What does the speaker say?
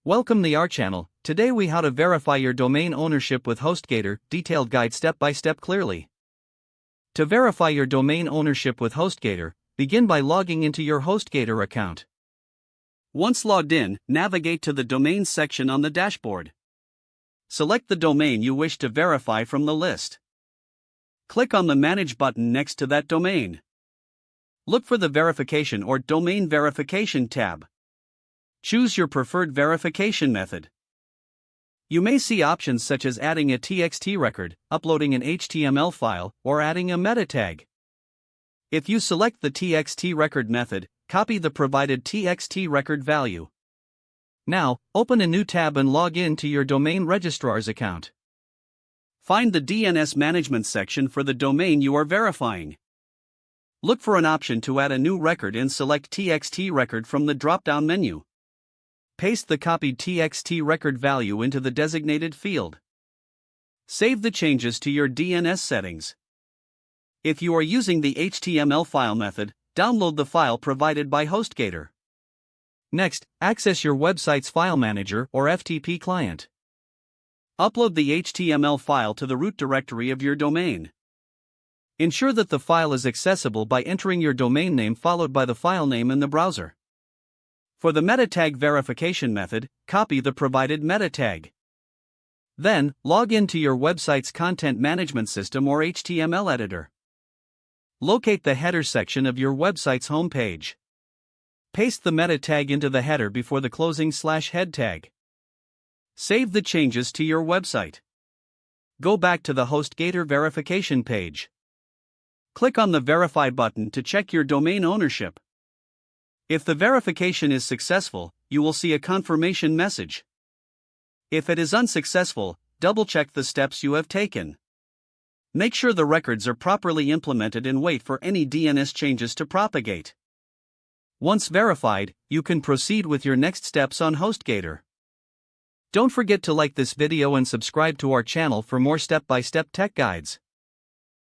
Welcome to our channel. Today we how to verify your domain ownership with HostGator, detailed guide step by step clearly. To verify your domain ownership with HostGator, begin by logging into your HostGator account. Once logged in, navigate to the Domains section on the dashboard. Select the domain you wish to verify from the list. Click on the Manage button next to that domain. Look for the Verification or Domain Verification tab. Choose your preferred verification method. You may see options such as adding a TXT record, uploading an HTML file, or adding a meta tag. If you select the TXT record method, copy the provided TXT record value. Now, open a new tab and log in to your domain registrar's account. Find the DNS management section for the domain you are verifying. Look for an option to add a new record and select TXT record from the drop-down menu. Paste the copied TXT record value into the designated field. Save the changes to your DNS settings. If you are using the HTML file method, download the file provided by HostGator. Next, access your website's file manager or FTP client. Upload the HTML file to the root directory of your domain. Ensure that the file is accessible by entering your domain name followed by the file name in the browser. For the meta tag verification method, copy the provided meta tag. Then, log into your website's content management system or HTML editor. Locate the header section of your website's homepage. Paste the meta tag into the header before the closing /head tag. Save the changes to your website. Go back to the HostGator verification page. Click on the Verify button to check your domain ownership. If the verification is successful, you will see a confirmation message. If it is unsuccessful, double-check the steps you have taken. Make sure the records are properly implemented and wait for any DNS changes to propagate. Once verified, you can proceed with your next steps on HostGator. Don't forget to like this video and subscribe to our channel for more step-by-step tech guides.